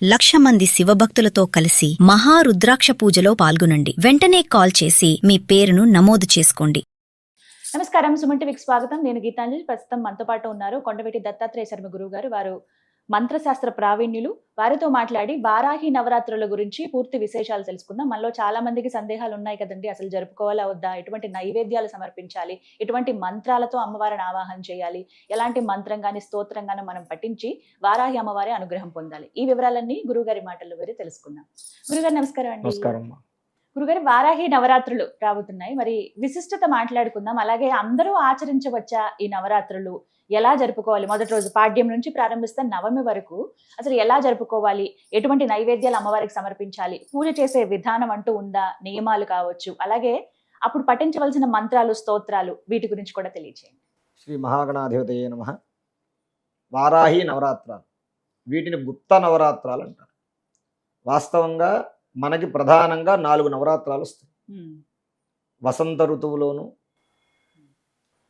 1,00,000 మంది శివభక్తులతో కలిసి మహారుద్రాక్ష పూజలో పాల్గొనండి. వెంటనే కాల్ చేసి మీ పేరును నమోదు చేసుకోండి. నమస్కారం, సుమన్ టీవీకి స్వాగతం. నేను గీతాంజలి. ప్రస్తుతం మనతో పాటు ఉన్నారు కొండవీటి దత్తాత్రేయ శర్మ గురువు గారు. వారు మంత్రశాస్త్ర ప్రావీణ్యులు. వారితో మాట్లాడి వారాహి నవరాత్రుల గురించి పూర్తి విశేషాలు తెలుసుకుందాం. మనలో చాలా మందికి సందేహాలు ఉన్నాయి కదండి, అసలు జరుపుకోవాలా వద్దా, ఎటువంటి నైవేద్యాలు సమర్పించాలి, ఎటువంటి మంత్రాలతో అమ్మవారిని ఆవాహన చేయాలి, ఎలాంటి మంత్రం గాని స్తోత్రం గాని మనం పఠించి వారాహి అమ్మవారి అనుగ్రహం పొందాలి. ఈ వివరాలన్నీ గురువుగారి మాటల్లో వేరే తెలుసుకుందాం. గురుగారు నమస్కారం అండి. నమస్కారం. గురుగారు, వారాహి నవరాత్రులు రాబోతున్నాయి, మరి విశిష్టత మాట్లాడుకుందాం. అలాగే అందరూ ఆచరించవచ్చా ఈ నవరాత్రులు? ఎలా జరుపుకోవాలి? మొదటి రోజు పాడ్యం నుంచి ప్రారంభిస్తే నవమి వరకు అసలు ఎలా జరుపుకోవాలి, ఎటువంటి నైవేద్యాలు అమ్మవారికి సమర్పించాలి, పూజ చేసే విధానం అంటూ ఉందా, నియమాలు కావచ్చు, అలాగే అప్పుడు పఠించవలసిన మంత్రాలు స్తోత్రాలు, వీటి గురించి కూడా తెలియచేయండి. శ్రీ మహాగణాధిపతయే నమః. వారాహి నవరాత్రాలు, వీటిని గుప్త నవరాత్రాలు అంటారు. వాస్తవంగా మనకి ప్రధానంగా 4 నవరాత్రాలు వస్తాయి. వసంత ఋతువులోను,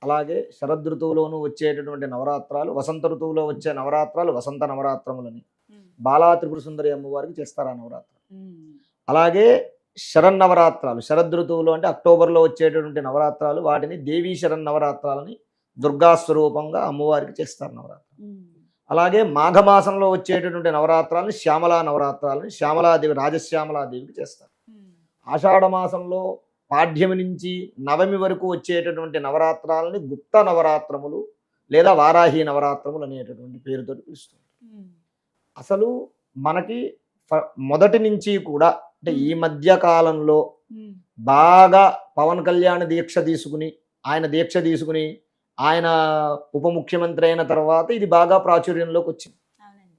అలాగే శరద్ ఋతువులోను వచ్చేటటువంటి నవరాత్రాలు, వసంత ఋతువులో వచ్చే నవరాత్రాలు వసంత నవరాత్రములని బాలా త్రిపుర సుందరి అమ్మవారికి చేస్తారు ఆ నవరాత్రులు. అలాగే శరన్నవరాత్రాలు, శరద్ ఋతువులో అంటే అక్టోబర్లో వచ్చేటటువంటి నవరాత్రాలు, వాటిని దేవీ శరన్నవరాత్రాలని దుర్గా స్వరూపంగా అమ్మవారికి చేస్తారు నవరాత్రులు. అలాగే మాఘమాసంలో వచ్చేటటువంటి నవరాత్రాలని శ్యామలా నవరాత్రాలని శ్యామలాదేవి, రాజశ్యామలాదేవికి చేస్తారు. ఆషాఢ మాసంలో పాడ్యమి నుంచి నవమి వరకు వచ్చేటటువంటి నవరాత్రాలని గుప్త నవరాత్రములు లేదా వారాహి నవరాత్రములు అనేటటువంటి పేరుతో పిలుస్తారు. అసలు మనకి మొదటి నుంచి కూడా అంటే ఈ మధ్య కాలంలో బాగా పవన్ కళ్యాణ్ దీక్ష తీసుకుని ఆయన ఉప ముఖ్యమంత్రి అయిన తర్వాత ఇది బాగా ప్రాచుర్యంలోకి వచ్చింది.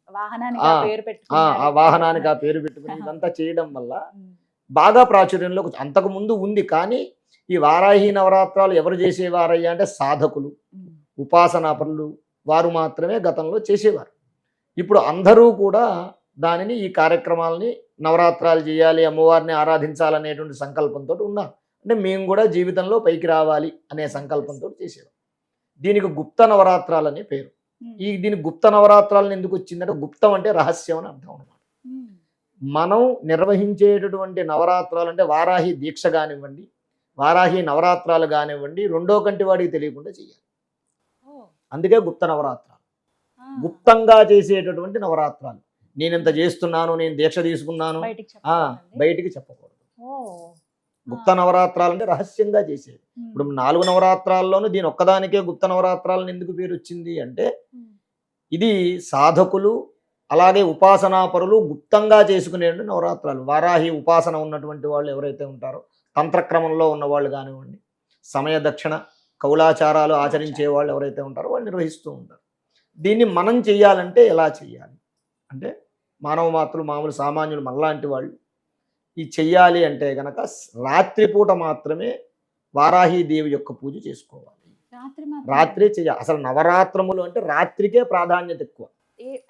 ఆ వాహనానికి ఆ పేరు పెట్టుకుని ఇదంతా చేయడం వల్ల బాగా ప్రాచుర్యంలోకి వచ్చి, అంతకు ముందు ఉంది. కానీ ఈ వారాహి నవరాత్రాలు ఎవరు చేసేవారయ్యా అంటే సాధకులు, ఉపాసనాపరులు, వారు మాత్రమే గతంలో చేసేవారు. ఇప్పుడు అందరూ కూడా దానిని, ఈ కార్యక్రమాలని, నవరాత్రాలు చేయాలి, అమ్మవారిని ఆరాధించాలనేటువంటి సంకల్పంతో ఉన్నారు. అంటే మేము కూడా జీవితంలో పైకి రావాలి అనే సంకల్పంతో చేసేవారు. దీనికి గుప్త నవరాత్రాలు అనే పేరు. దీనికి గుప్త నవరాత్రాలను ఎందుకు వచ్చిందంటే, గుప్తం అంటే రహస్యం అని అర్థం అన్నమాట. మనం నిర్వహించేటటువంటి నవరాత్రాలు అంటే వారాహి దీక్ష కానివ్వండి, వారాహి నవరాత్రాలు కానివ్వండి, రెండో కంటి వాడికి తెలియకుండా చేయాలి. అందుకే గుప్త నవరాత్రాలు, గుప్తంగా చేసేటటువంటి నవరాత్రాలు. నేను ఇంత చేస్తున్నాను, నేను దీక్ష తీసుకున్నాను, బయటికి చెప్పకూడదు. గుప్త నవరాత్రాలు అంటే రహస్యంగా చేసేది. ఇప్పుడు 4 నవరాత్రాల్లోనూ దీని ఒక్కదానికే గుప్త నవరాత్రాలను ఎందుకు పేరు వచ్చింది అంటే, ఇది సాధకులు అలాగే ఉపాసనాపరులు గుప్తంగా చేసుకునే నవరాత్రాలు. వారాహి ఉపాసన ఉన్నటువంటి వాళ్ళు ఎవరైతే ఉంటారో, తంత్రక్రమంలో ఉన్న వాళ్ళు కానివ్వండి, సమయ దక్షిణ కౌలాచారాలు ఆచరించే వాళ్ళు ఎవరైతే ఉంటారో వాళ్ళు నిర్వహిస్తూ ఉంటారు. దీన్ని మనం చెయ్యాలంటే ఎలా చెయ్యాలి అంటే, మానవ మాత్రులు, మామూలు సామాన్యులు మనలాంటి వాళ్ళు ఈ చెయ్యాలి అంటే గనక రాత్రిపూట మాత్రమే వారాహి దేవి యొక్క పూజ చేసుకోవాలి. రాత్రి చెయ్యాలి. అసలు నవరాత్రములు అంటే రాత్రికే ప్రాధాన్యత ఎక్కువ.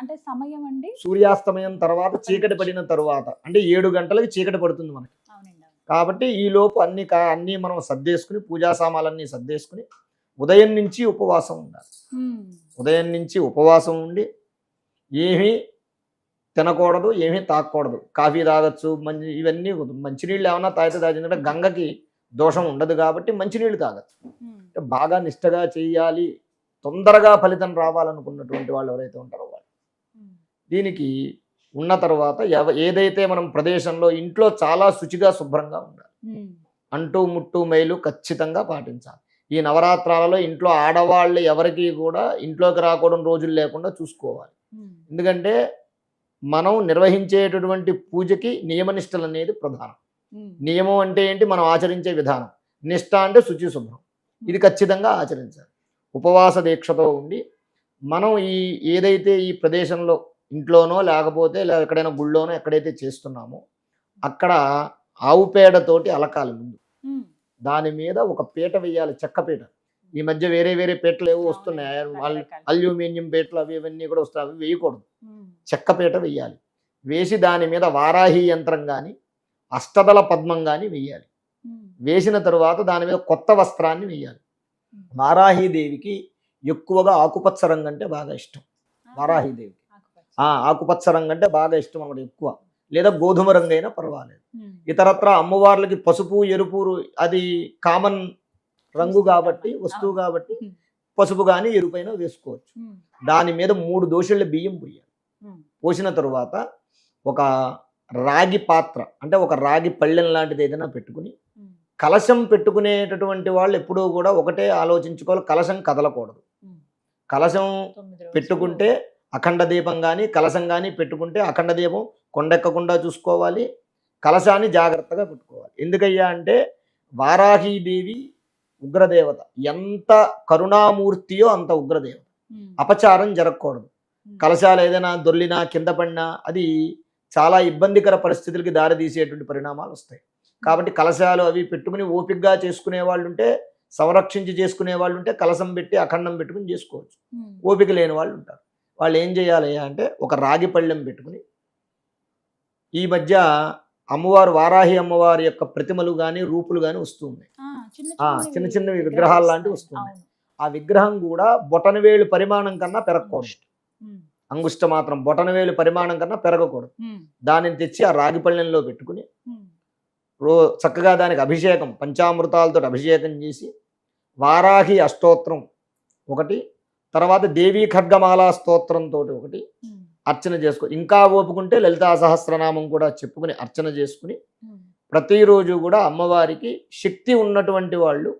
అంటే సమయం అండి, సూర్యాస్తమయం తర్వాత, చీకటి పడిన తర్వాత, అంటే 7 గంటలకి చీకటి పడుతుంది మనకి. కాబట్టి ఈ లోపు అన్ని మనం సర్దేసుకుని, పూజా సామాన్లన్నీ సర్దేసుకుని ఉదయం నుంచి ఉపవాసం ఉండాలి. ఉదయం నుంచి ఉపవాసం ఉండి ఏమీ తినకూడదు, ఏమీ తాగకూడదు. కాఫీ తాగొచ్చు, ఇవన్నీ మంచినీళ్ళు ఏమన్నా తాగితే తాగిందంటే గంగకి దోషం ఉండదు కాబట్టి మంచినీళ్ళు తాగచ్చు. బాగా నిష్టగా చెయ్యాలి, తొందరగా ఫలితం రావాలనుకున్నటువంటి వాళ్ళు ఎవరైతే ఉంటారో వాళ్ళు దీనికి ఉన్న తర్వాత ఏదైతే మనం ప్రదేశంలో, ఇంట్లో చాలా శుచిగా శుభ్రంగా ఉండాలి. అంటూ ముట్టు మైలు ఖచ్చితంగా పాటించాలి. ఈ నవరాత్రాలలో ఇంట్లో ఆడవాళ్ళు ఎవరికి కూడా ఇంట్లోకి రాకూడదు రోజులు లేకుండా చూసుకోవాలి. ఎందుకంటే మనం నిర్వహించేటటువంటి పూజకి నియమనిష్టలు అనేది ప్రధానం. నియమం అంటే ఏంటి? మనం ఆచరించే విధానం. నిష్ట అంటే శుచి శుభ్రం. ఇది ఖచ్చితంగా ఆచరించాలి. ఉపవాస దీక్షతో ఉండి మనం ఏదైతే ఈ ప్రదేశంలో ఇంట్లోనో లేకపోతే ఎక్కడైనా గుళ్ళోనో ఎక్కడైతే చేస్తున్నామో అక్కడ ఆవు పేడతోటి అలకాలి. ముందు దాని మీద ఒక పీట వేయాలి, చెక్క పీట. ఈ మధ్య వేరే వేరే పీటలు ఏవో వస్తున్నాయి, వాళ్ళు అల్యూమినియం పీటలు అవి ఇవన్నీ కూడా వస్తాయి. అవి వేయకూడదు, చెక్క పీట వేయాలి. వేసి దాని మీద వారాహి యంత్రం కానీ అష్టదళ పద్మం కానీ వేయాలి. వేసిన తరువాత దాని మీద కొత్త వస్త్రాన్ని వేయాలి. వారాహీదేవికి ఎక్కువగా ఆకుపచ్చ రంగు అంటే బాగా ఇష్టం. వారాహీదేవికి ఆకుపచ్చ రంగు అంటే బాగా ఇష్టం అన్నమాట ఎక్కువ, లేదా గోధుమ రంగు అయినా పర్వాలేదు. ఇతరత్ర అమ్మవార్లకి పసుపు ఎరుపు అది కామన్ రంగు కాబట్టి, వస్తువు కాబట్టి పసుపు కానీ ఎరుపైనా వేసుకోవచ్చు. దాని మీద 3 దోశల బియ్యం పోయాలి. పోసిన తరువాత ఒక రాగి పాత్ర అంటే ఒక రాగి పళ్ళెం లాంటిది ఏదైనా పెట్టుకుని, కలశం పెట్టుకునేటటువంటి వాళ్ళు ఎప్పుడూ కూడా ఒకటే ఆలోచించుకోవాలి, కలశం కదలకూడదు. కలశం పెట్టుకుంటే అఖండ దీపం కానీ కలశం కానీ పెట్టుకుంటే అఖండ దీపం కొండెక్కకుండా చూసుకోవాలి, కలశాన్ని జాగ్రత్తగా పెట్టుకోవాలి. ఎందుకయ్యా అంటే వారాహీదేవి ఉగ్రదేవత, ఎంత కరుణామూర్తియో అంత ఉగ్రదేవత. అపచారం జరగకూడదు. కలశాలు ఏదైనా దొర్లినా కింద పడినా అది చాలా ఇబ్బందికర పరిస్థితులకి దారితీసేటువంటి పరిణామాలు వస్తాయి. కాబట్టి కలశాలు అవి పెట్టుకుని ఓపికగా చేసుకునే వాళ్ళు ఉంటే, సంరక్షించి చేసుకునే వాళ్ళు ఉంటే కలశం పెట్టి అఖండం పెట్టుకుని చేసుకోవచ్చు. ఓపిక లేని వాళ్ళు ఉంటారు. వాళ్ళు ఏం చేయాలి అంటే ఒక రాగి పళ్ళెం పెట్టుకుని, ఈ మధ్య అమ్మవారు వారాహి అమ్మవారి యొక్క ప్రతిమలు కానీ రూపులు కానీ వస్తున్నాయి. చిన్న చిన్న విగ్రహాలు లాంటివి వస్తున్నాయి. ఆ విగ్రహం కూడా బొటనవేలు పరిమాణం కన్నా పెరగకూడదు. అంగుష్ట మాత్రం బొటనవేలు పరిమాణం కన్నా పెరగకూడదు. దానిని తెచ్చి ఆ రాగి పళ్ళెంలో పెట్టుకుని చక్కగా దానికి అభిషేకం, పంచామృతాలతో అభిషేకం చేసి వారాహి అష్టోత్తరం ఒకటి, తర్వాత దేవీ ఖడ్గమాలా స్తోత్రంతో ఒకటి అర్చన చేసుకో. ఇంకా ఓపుకుంటే లలితా సహస్రనామం కూడా చెప్పుకుని అర్చన చేసుకుని ప్రతిరోజు కూడా అమ్మవారికి శక్తి ఉన్నటువంటి వాళ్ళు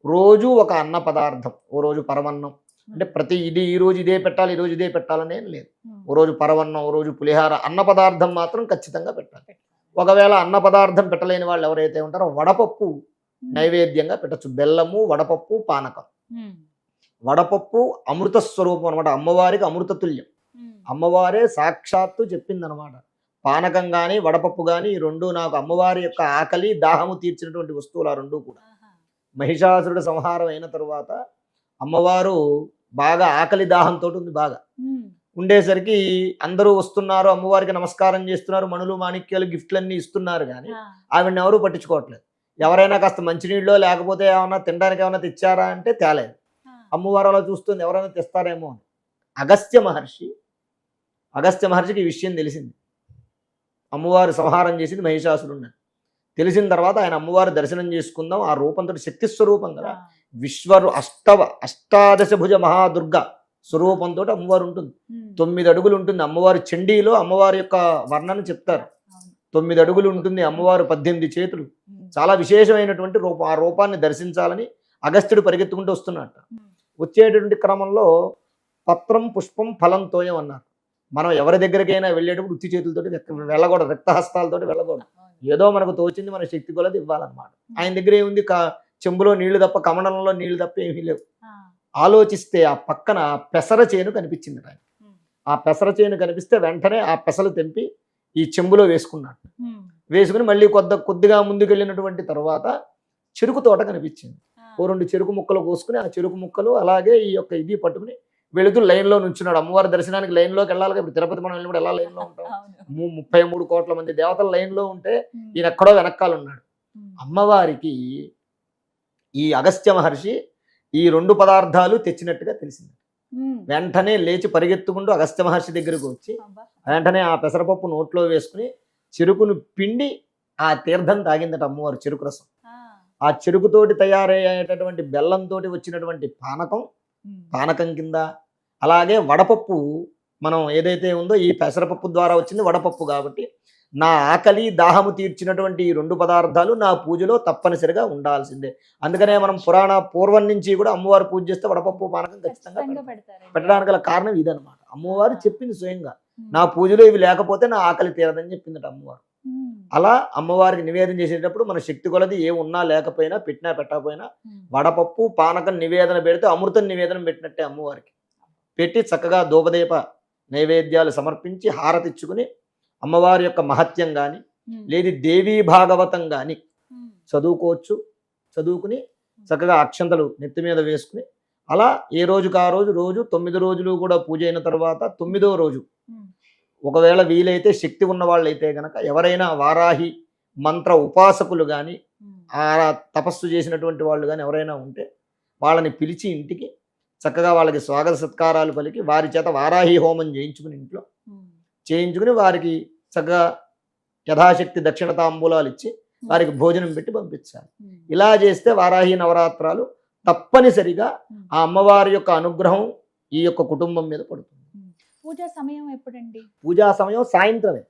రోజు ఒక అన్న పదార్థం, ఓ రోజు పరమన్నం అంటే ఈ రోజు ఇదే పెట్టాలి, ఈ రోజు ఇదే పెట్టాలనేం లేదు. ఓ రోజు పరమన్నం, ఓ రోజు పులిహార, అన్న పదార్థం మాత్రం ఖచ్చితంగా పెట్టాలి. ఒకవేళ అన్న పదార్థం పెట్టలేని వాళ్ళు ఎవరైతే ఉంటారో వడపప్పు నైవేద్యంగా పెట్టచ్చు. బెల్లము, వడపప్పు, పానకం. వడపప్పు అమృత స్వరూపం అనమాట, అమ్మవారికి అమృత తుల్యం. అమ్మవారే సాక్షాత్తు చెప్పిందనమాట. పానకం కానీ వడపప్పు కానీ ఈ రెండు నాకు అమ్మవారి యొక్క ఆకలి దాహము తీర్చినటువంటి వస్తువులు. ఆ రెండు కూడా మహిషాసురుడు సంహారం అయిన తరువాత అమ్మవారు బాగా ఆకలి దాహంతో ఉంది. బాగా ఉండేసరికి అందరూ వస్తున్నారు, అమ్మవారికి నమస్కారం చేస్తున్నారు, మణులు మాణిక్యాలు గిఫ్ట్లన్నీ ఇస్తున్నారు, కానీ ఆవిడని ఎవరూ పట్టించుకోవట్లేదు. ఎవరైనా కాస్త మంచినీళ్ళు లేకపోతే ఏమన్నా తినడానికి ఏమైనా తెచ్చారా అంటే తేలేదు. అమ్మవారు అలా చూస్తుంది, ఎవరైనా తెస్తారేమో అని. అగస్త్య మహర్షికి ఈ విషయం తెలిసింది. అమ్మవారు సంహారం చేసింది మహిషాసురుడిని తెలిసిన తర్వాత ఆయన అమ్మవారి దర్శనం చేసుకుందాం, ఆ రూపంతో శక్తి స్వరూపం కదా, అష్టాదశ భుజ మహాదుర్గ స్వరూపంతో అమ్మవారు ఉంటుంది. 9 అడుగులు ఉంటుంది అమ్మవారు. చండీలో అమ్మవారి యొక్క వర్ణన చెప్తారు. 9 అడుగులు ఉంటుంది అమ్మవారు, 18 చేతులు. చాలా విశేషమైనటువంటి రూపం. ఆ రూపాన్ని దర్శించాలని అగస్త్యుడు పరిగెత్తుకుంటూ వస్తున్నట్ట. వచ్చేటువంటి క్రమంలో పత్రం పుష్పం ఫలంతోయం అన్నారు. మనం ఎవరి దగ్గరికైనా వెళ్ళేటప్పుడు ఉత్తి చేతులతో వెళ్ళకూడదు, రక్తహస్తాలతో వెళ్ళకూడదు. ఏదో మనకు తోచింది మన శక్తి కొలది ఇవ్వాలన్నమాట. ఆయన దగ్గర ఏముంది, చెంబులో నీళ్లు తప్ప, కమలంలో నీళ్లు తప్ప ఏమీ లేవు. ఆలోచిస్తే ఆ పక్కన పెసర చేను కనిపించింది ఆయన. ఆ పెసర చేను కనిపిస్తే వెంటనే ఆ పెసలు తెంపి ఈ చెంబులో వేసుకున్నాడు. వేసుకుని మళ్ళీ కొద్దిగా ముందుకెళ్ళినటువంటి తర్వాత చెరుకు తోట కనిపించింది. ఓ 2 చెరుకు ముక్కలు కోసుకుని ఆ చెరుకు ముక్కలు అలాగే ఈ యొక్క ఇది పట్టుకుని వెళుతూ లైన్లో నుంచున్నాడు. అమ్మవారి దర్శనానికి లైన్లోకి వెళ్ళాలి. ఇప్పుడు తిరుపతి మనం వెళ్ళినప్పుడు ఎలా లైన్లో ఉంటాం, 33 కోట్ల మంది దేవతల లైన్లో ఉంటే ఈయన ఎక్కడో వెనకాల ఉన్నాడు. అమ్మవారికి ఈ అగస్త్య మహర్షి ఈ 2 పదార్థాలు తెచ్చినట్టుగా తెలిసింది. వెంటనే లేచి పరిగెత్తుకుంటూ అగస్త్య మహర్షి దగ్గరకు వచ్చి వెంటనే ఆ పెసరపప్పు నోట్లో వేసుకుని చెరుకును పిండి ఆ తీర్థం తాగిందట అమ్మవారు. చెరుకు రసం, ఆ చెరుకుతోటి తయారయ్యేటటువంటి బెల్లంతో వచ్చినటువంటి పానకం కింద, అలాగే వడపప్పు మనం ఏదైతే ఉందో ఈ పెసరపప్పు ద్వారా వచ్చింది వడపప్పు. కాబట్టి నా ఆకలి దాహము తీర్చినటువంటి ఈ 2 పదార్థాలు నా పూజలో తప్పనిసరిగా ఉండాల్సిందే. అందుకనే మనం పూర్వం నుంచి కూడా అమ్మవారు పూజ చేస్తే వడపప్పు పానకం ఖచ్చితంగా పెట్టడానికి గల కారణం ఇదనమాట. అమ్మవారు చెప్పింది స్వయంగా, నా పూజలో ఇవి లేకపోతే నా ఆకలి తీరదని చెప్పిందట అమ్మవారు. అలా అమ్మవారికి నివేదన చేసేటప్పుడు మన శక్తి కొలది ఏ ఉన్నా లేకపోయినా, పెట్టినా పెట్టకపోయినా వడపప్పు పానకం నివేదన పెడితే అమృతం నివేదన పెట్టినట్టే అమ్మవారికి. పెట్టి చక్కగా ధూపదీప నైవేద్యాలు సమర్పించి హారతిచ్చుకుని అమ్మవారి యొక్క మహత్యం కానీ లేదు దేవీ భాగవతం కానీ చదువుకోవచ్చు. చదువుకుని చక్కగా అక్షంతలు నెత్తి మీద వేసుకుని అలా ఏ రోజుకు ఆ రోజు 9 రోజులు కూడా పూజ అయిన తర్వాత 9వ రోజు ఒకవేళ వీలైతే శక్తి ఉన్న వాళ్ళైతే గనక ఎవరైనా వారాహి మంత్ర ఉపాసకులు కానీ ఆ తపస్సు చేసినటువంటి వాళ్ళు కానీ ఎవరైనా ఉంటే వాళ్ళని పిలిచి ఇంటికి చక్కగా వాళ్ళకి స్వాగత సత్కారాలు పలికి వారి చేత వారాహి హోమం చేయించుకుని ఇంట్లో చేయించుకుని వారికి చక్కగా యథాశక్తి దక్షిణ తాంబూలాలు ఇచ్చి వారికి భోజనం పెట్టి పంపించాలి. ఇలా చేస్తే వారాహి నవరాత్రాలు తప్పనిసరిగా ఆ అమ్మవారి యొక్క అనుగ్రహం ఈ యొక్క కుటుంబం మీద పడుతుంది. పూజా సమయం ఎప్పుడండి? పూజా సమయం సాయంత్రమే.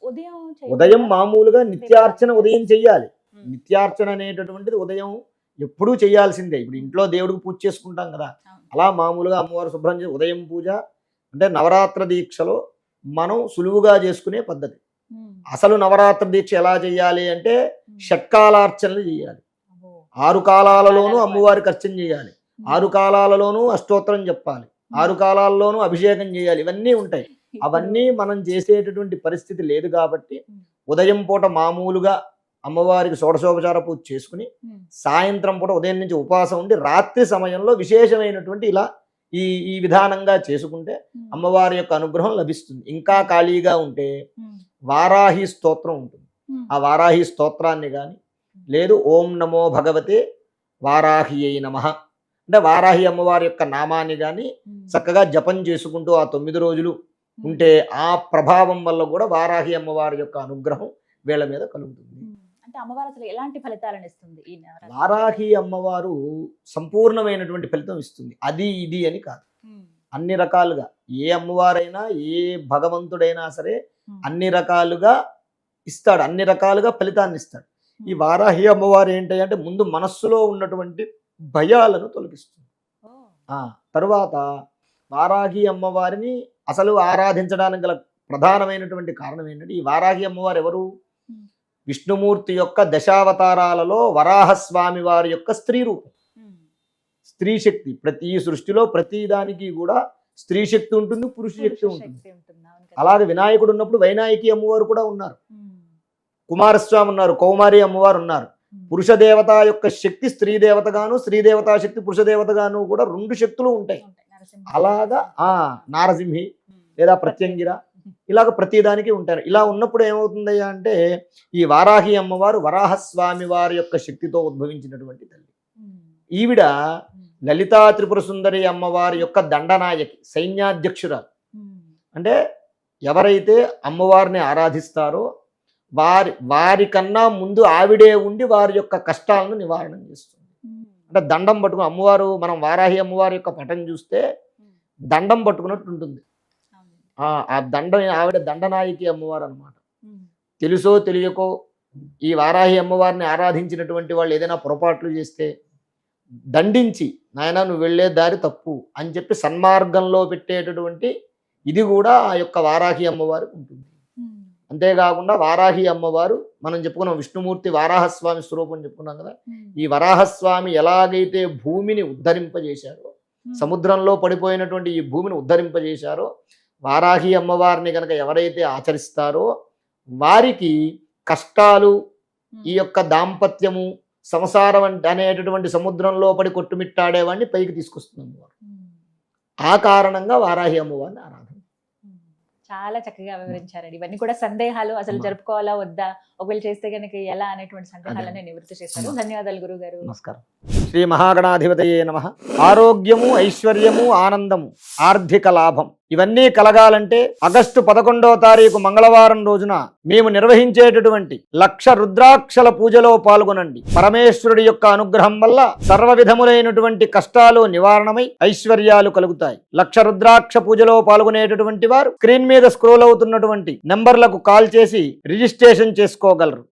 ఉదయం ఉదయం మామూలుగా నిత్యార్చన ఉదయం చెయ్యాలి. నిత్యార్చన అనేటటువంటిది ఉదయం ఎప్పుడూ చేయాల్సిందే. ఇప్పుడు ఇంట్లో దేవుడికి పూజ చేసుకుంటాం కదా, అలా మామూలుగా అమ్మవారు శుభ్రం చేసి ఉదయం పూజ అంటే నవరాత్ర దీక్షలో మనం సులువుగా చేసుకునే పద్ధతి. అసలు నవరాత్ర దీక్ష ఎలా చేయాలి అంటే షట్కాలార్చనలు చేయాలి. 6 కాలాలలోనూ అమ్మవారికి అర్చన చేయాలి, 6 కాలాలలోనూ అష్టోత్తరం చెప్పాలి, 6 కాలాల్లోనూ అభిషేకం చేయాలి. ఇవన్నీ ఉంటాయి. అవన్నీ మనం చేసేటటువంటి పరిస్థితి లేదు కాబట్టి ఉదయం పూట మామూలుగా అమ్మవారికి షోడశోపచార పూజ చేసుకుని సాయంత్రం పూట ఉదయం నుంచి ఉపవాసం ఉండి రాత్రి సమయంలో విశేషమైనటువంటి ఇలా ఈ విధానంగా చేసుకుంటే అమ్మవారి యొక్క అనుగ్రహం లభిస్తుంది. ఇంకా ఖాళీగా ఉంటే వారాహి స్తోత్రం ఉంటుంది. ఆ వారాహి స్తోత్రాన్ని కానీ లేదు ఓం నమో భగవతే వారాహి అయి నమః అంటే వారాహి అమ్మవారి యొక్క నామాన్ని కానీ చక్కగా జపం చేసుకుంటూ ఆ 9 రోజులు ఉంటే ఆ ప్రభావం వల్ల కూడా వారాహి అమ్మవారి యొక్క అనుగ్రహం వీళ్ళ మీద కలుగుతుంది. అంటే అమ్మవారు అసలు ఎలాంటి ఫలితాలను ఇస్తుంది ఈ నవరాత్రి? వారాహి అమ్మవారు సంపూర్ణమైనటువంటి ఫలితం ఇస్తుంది. అది ఇది అని కాదు, అన్ని రకాలుగా ఏ అమ్మవారైనా ఏ భగవంతుడైనా సరే అన్ని రకాలుగా ఇస్తాడు, అన్ని రకాలుగా ఫలితాన్ని ఇస్తాడు. ఈ వారాహి అమ్మవారు ఏంటి అంటే ముందు మనస్సులో ఉన్నటువంటి భయాలను తొలగిస్తుంది. తరువాత వారాహి అమ్మవారిని అసలు ఆరాధించడానికి గల ప్రధానమైనటువంటి కారణం ఏంటంటే ఈ వారాహి అమ్మవారు ఎవరు? విష్ణుమూర్తి యొక్క దశావతారాలలో వరాహస్వామి వారి యొక్క స్త్రీ రూపం, స్త్రీ శక్తి. ప్రతి సృష్టిలో ప్రతి దానికి కూడా స్త్రీ శక్తి ఉంటుంది, పురుష శక్తి ఉంటుంది. అలాగే వినాయకుడు ఉన్నప్పుడు వైనాయకి అమ్మవారు కూడా ఉన్నారు, కుమారస్వామి ఉన్నారు, కౌమారి అమ్మవారు ఉన్నారు. పురుష దేవత యొక్క శక్తి స్త్రీ దేవతగాను, స్త్రీ దేవతా శక్తి పురుష దేవతగాను కూడా 2 శక్తులు ఉంటాయి. అలాగా నారసింహి లేదా ప్రత్యంగిర ఇలాగ ప్రతిదానికి ఉంటారు. ఇలా ఉన్నప్పుడు ఏమవుతుంది అంటే ఈ వారాహి అమ్మవారు వరాహస్వామి వారి యొక్క శక్తితో ఉద్భవించినటువంటి తల్లి. ఈవిడ లలితా త్రిపుర సుందరి అమ్మవారి యొక్క దండనాయకి, సైన్యాధ్యక్షురాలు. అంటే ఎవరైతే అమ్మవారిని ఆరాధిస్తారో వారికన్నా ముందు ఆవిడే ఉండి వారి యొక్క కష్టాలను నివారణ చేస్తుంది. అంటే దండం పట్టుకుని అమ్మవారు, మనం వారాహి అమ్మవారి యొక్క పటం చూస్తే దండం పట్టుకున్నట్టు ఉంటుంది. ఆ దండం ఆవిడ దండనాయకి అమ్మవారు అన్నమాట. తెలుసో తెలియకో ఈ వారాహి అమ్మవారిని ఆరాధించినటువంటి వాళ్ళు ఏదైనా పొరపాట్లు చేస్తే దండించి నాయనా నువ్వు వెళ్ళే దారి తప్పు అని చెప్పి సన్మార్గంలో పెట్టేటటువంటి ఇది కూడా ఆ యొక్క వారాహి అమ్మవారికి ఉంటుంది. అంతేకాకుండా వారాహి అమ్మవారు మనం చెప్పుకున్నాం విష్ణుమూర్తి వారాహస్వామి స్వరూపం చెప్పుకున్నాం కదా. ఈ వరాహస్వామి ఎలాగైతే భూమిని ఉద్ధరింపజేశారో, సముద్రంలో పడిపోయినటువంటి ఈ భూమిని ఉద్ధరింపజేశారో, వారాహి అమ్మవారిని కనుక ఎవరైతే ఆచరిస్తారో వారికి కష్టాలు, ఈ యొక్క దాంపత్యము, సంసారం అనేటటువంటి సముద్రంలో పడి కొట్టుమిట్టాడేవాడిని పైకి తీసుకొస్తుంది అమ్మవారు. ఆ కారణంగా వారాహి అమ్మవారిని ఆరాధన. చాలా చక్కగా వివరించారండి. ఇవన్నీ కూడా సందేహాలు, అసలు జరుపుకోవాలా వద్దా, ఒకవేళ చేస్తే కనుక ఎలా అనేటువంటి సందేహాలను నివృత్తి చేశారు. ధన్యవాదాలు గురువు గారు. నమస్కారం. శ్రీ మహాగణాధిపతయే నమః. ఆరోగ్యము, ఐశ్వర్యము, ఆనందము, ఆర్థిక లాభం ఇవన్నీ కలగాలంటే ఆగస్టు 11వ తారీఖు మంగళవారం రోజున మేము నిర్వహించేటటువంటి 1,00,000 రుద్రాక్షల పూజలో పాల్గొనండి. పరమేశ్వరుడి యొక్క అనుగ్రహం వల్ల సర్వ విధములైనటువంటి కష్టాలు నివారణమై ఐశ్వర్యాలు కలుగుతాయి. 1,00,000 రుద్రాక్ష పూజలో పాల్గొనేటటువంటి వారు స్క్రీన్ మీద స్క్రోల్ అవుతున్నటువంటి నంబర్లకు కాల్ చేసి రిజిస్ట్రేషన్ చేసుకోగలరు.